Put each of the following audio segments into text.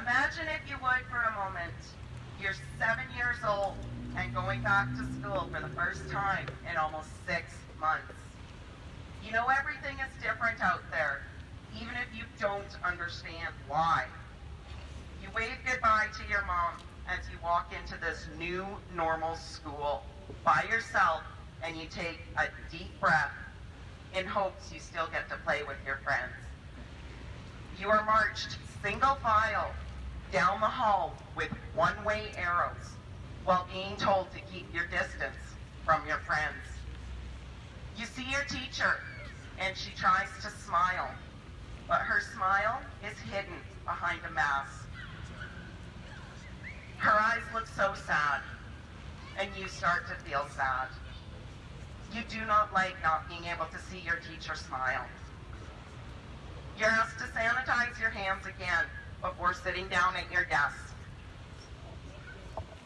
Imagine, if you would, for a moment, you're 7 years old and going back to school for the first time in almost 6 months. You know everything is different out there, even if you don't understand why. You wave goodbye to your mom as you walk into this new normal school by yourself, and you take a deep breath in hopes you still get to play with your friends. You are marched single file down the hall with one-way arrows while being told to keep your distance from your friends. You see your teacher, and she tries to smile, but her smile is hidden behind a mask. Her eyes look so sad, and you start to feel sad. You do not like not being able to see your teacher smile. You're asked to sanitize your hands again before sitting down at your desk.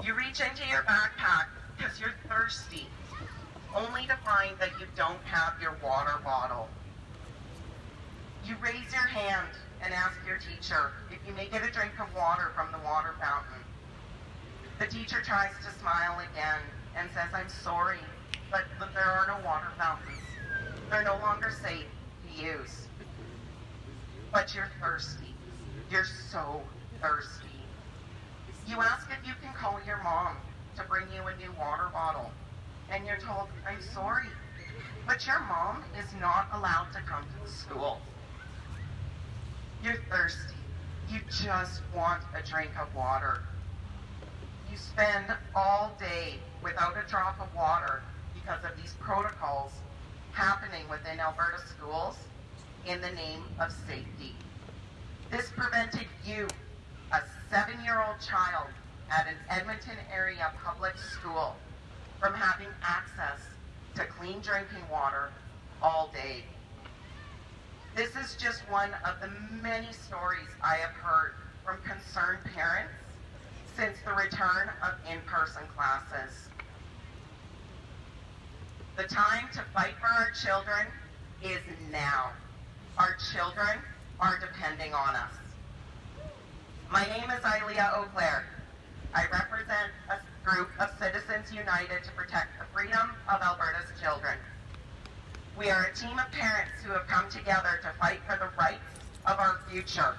You reach into your backpack because you're thirsty, only to find that you don't have your water bottle. You raise your hand and ask your teacher if you may get a drink of water from the water fountain. The teacher tries to smile again and says, "I'm sorry, but there are no water fountains. They're no longer safe to use." But you're thirsty. You're so thirsty. You ask if you can call your mom to bring you a new water bottle, and you're told, "I'm sorry, but your mom is not allowed to come to the school." You're thirsty. You just want a drink of water. You spend all day without a drop of water because of these protocols happening within Alberta schools in the name of safety. This prevented you, a 7-year-old child at an Edmonton area public school, from having access to clean drinking water all day. This is just one of the many stories I have heard from concerned parents since the return of in-person classes. The time to fight for our children is now. Our children are depending on us. My name is Ileea O'Clair. I represent a group of Citizens United to protect the freedom of Alberta's children. We are a team of parents who have come together to fight for the rights of our future,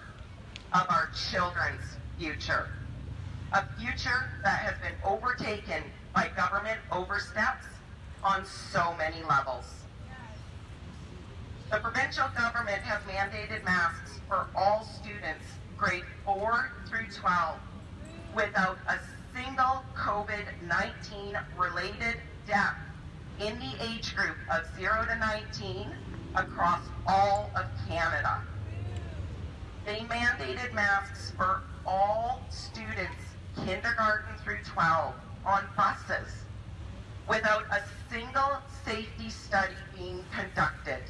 of our children's future. A future that has been overtaken by government oversteps on so many levels. The provincial government has mandated masks for all students grade 4 through 12 without a single COVID-19 related death in the age group of 0 to 19 across all of Canada. They mandated masks for all students kindergarten through 12 on buses without a single safety study being conducted.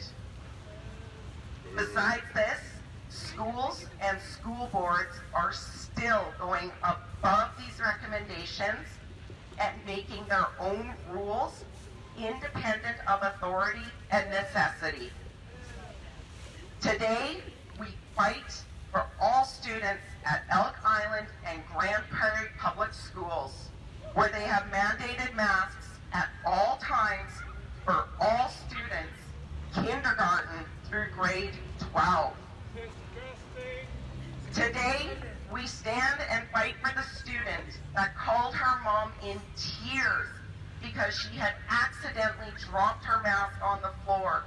Besides this, schools and school boards are still going above these recommendations and making their own rules independent of authority and necessity. Today, we fight for all students at Elk Island and Grand Prairie Public Schools, where they have mandated masks at all times for all students, kindergarten through grade 12. Today, we stand and fight for the student that called her mom in tears because she had accidentally dropped her mask on the floor,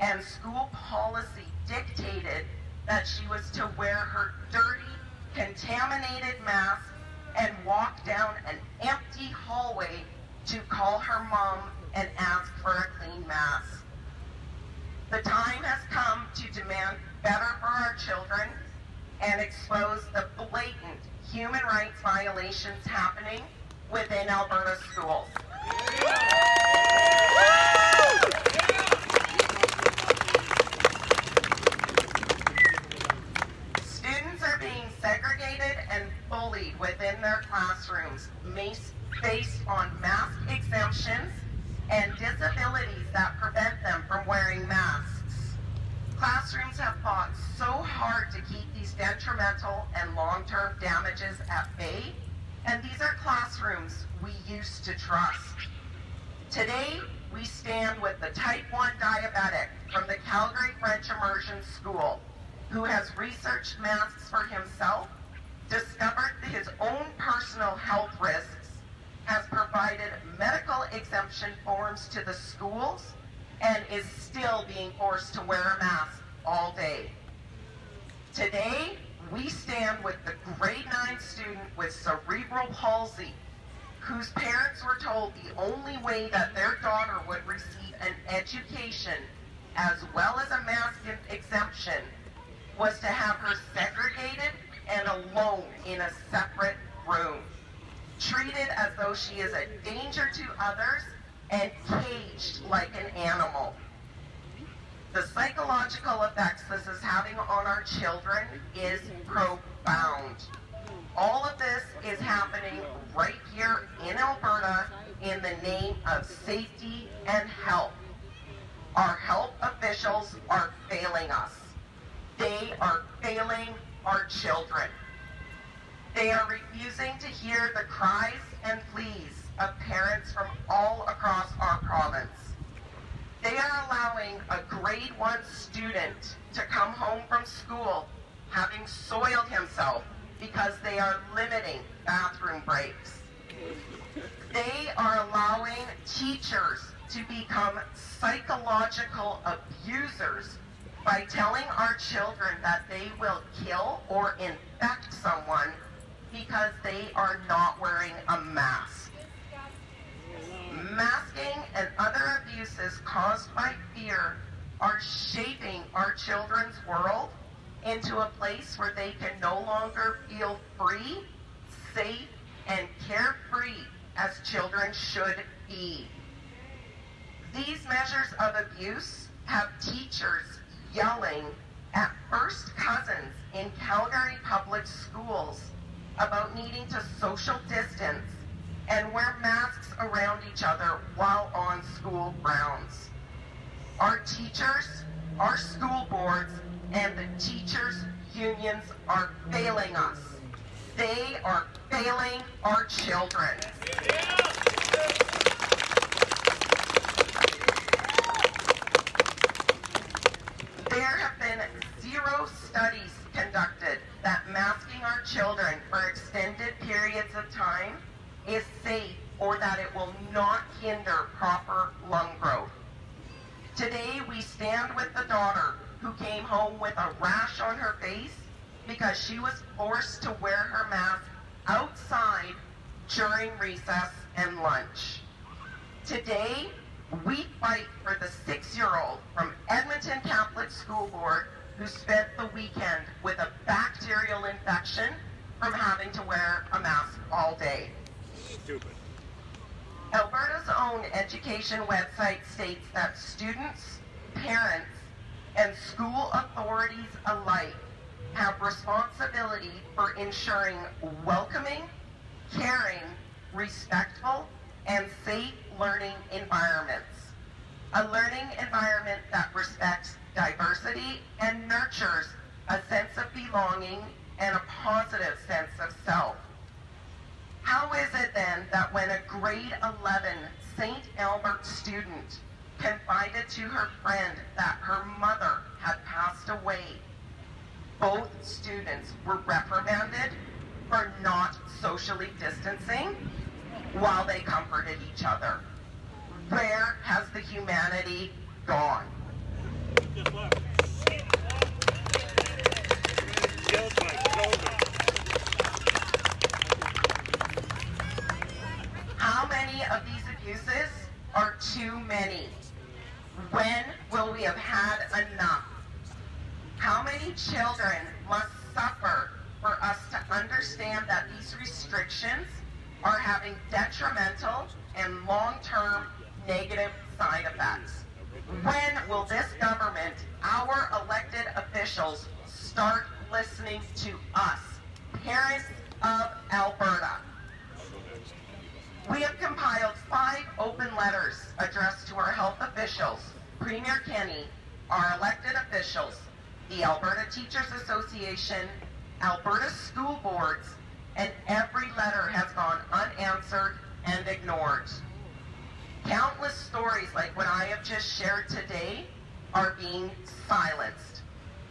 and school policy dictated that she was to wear her dirty, contaminated mask and walk down an empty hallway to call her mom and ask for a clean mask. The time has come to demand better for our children and expose the blatant human rights violations happening within Alberta schools. Students are being segregated and bullied within their classrooms based on mask exemptions and disabilities that prevent them from wearing masks. Classrooms have fought so hard to keep these detrimental and long-term damages at bay, and these are classrooms we used to trust. Today, we stand with the type 1 diabetic from the Calgary French Immersion School, who has researched masks for himself, discovered his own personal health risks, has provided medical exemption forms to the schools, and is still being forced to wear a mask all day. Today, we stand with the grade 9 student with cerebral palsy, whose parents were told the only way that their daughter would receive an education as well as a mask exemption was to have her segregated and alone in a separate room, treated as though she is a danger to others and caged like an animal. The psychological effects this is having on our children is profound. All of this is happening right here in Alberta in the name of safety and health. Our health officials are failing us. They are failing our children. They are refusing to hear the cries and pleas of parents from all across our province. They are allowing a grade 1 student to come home from school having soiled himself because they are limiting bathroom breaks. They are allowing teachers to become psychological abusers by telling our children that they will kill or infect someone because they are not wearing a mask. Masking and other abuses caused by fear are shaping our children's world into a place where they can no longer feel free, safe, and carefree as children should be. These measures of abuse have teachers yelling at first cousins in Calgary public schools about needing to social distance and wear masks around each other while on school grounds. Our teachers, our school boards, and the teachers' unions are failing us. They are failing our children. There have been 0 studies conducted that masking our children for extended periods of time is safe or that it will not hinder proper lung growth. Today we stand with the daughter who came home with a rash on her face because she was forced to wear her mask outside during recess and lunch. Today, we fight for the 6-year-old from Edmonton Catholic School Board who spent the weekend with a bacterial infection from having to wear a mask all day. Stupid. Alberta's own education website states that students, parents, and school authorities alike have responsibility for ensuring welcoming, caring, respectful, and safe learning environments. A learning environment that respects diversity and nurtures a sense of belonging and a positive sense of self. How is it then that when a grade 11 St. Albert student confided to her friend that her mother had passed away, both students were reprimanded for not socially distancing while they comforted each other? Where has the humanity gone? Just left. Killed my children. How many of these abuses are too many? When will we have had enough? How many children must suffer for us to understand that these restrictions are having detrimental and long-term negative side effects? When will this government, our elected officials, start listening to us, parents of Alberta? We have compiled 5 open letters addressed to our health officials, Premier Kenney, our elected officials, the Alberta Teachers Association, Alberta School Boards, and every letter has gone unanswered and ignored. Countless stories like what I have just shared today are being silenced.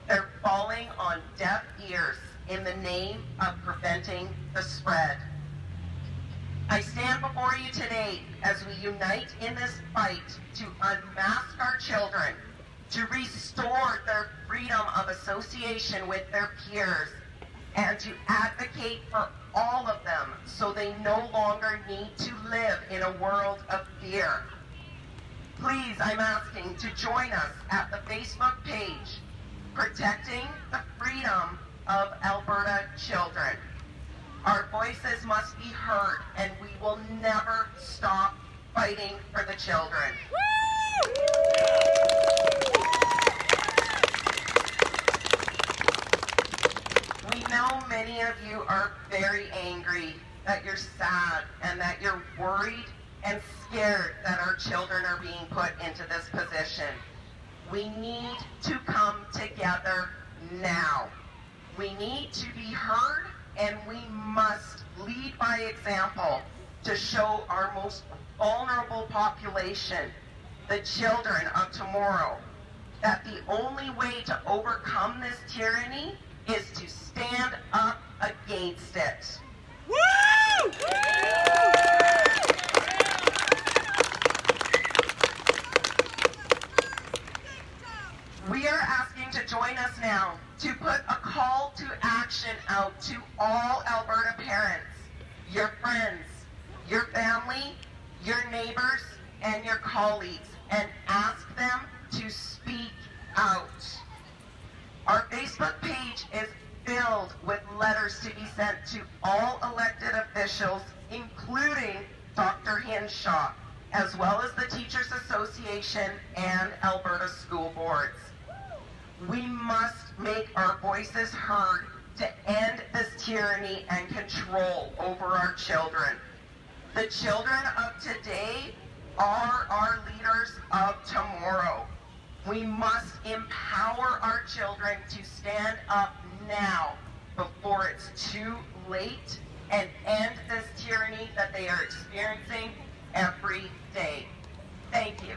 They're falling on deaf ears in the name of preventing the spread. I stand before you today as we unite in this fight to unmask our children, to restore their freedom of association with their peers, and to advocate for all of them so they no longer need to live in a world of fear. Please, I'm asking to join us at the Facebook page, Protecting the Freedom of Alberta Children. Our voices must be heard, and we will never stop fighting for the children. We know many of you are very angry, that you're sad, and that you're worried and scared that our children are being put into this position. We need to come together now. We need to be heard, and we must lead by example to show our most vulnerable population, the children of tomorrow, that the only way to overcome this tyranny is to stand up against it. Woo! We are asking to join us now to put a call to action out to all Alberta parents, your friends, your family, your neighbors, and your colleagues, and ask them to speak out. Our Facebook page is filled with letters to be sent to all elected officials, including Dr. Hinshaw, as well as the Teachers Association and Alberta School Boards. We must make our voices heard to end this tyranny and control over our children. The children of today are our leaders of tomorrow. We must empower our children to stand up now before it's too late and end this tyranny that they are experiencing every day. Thank you.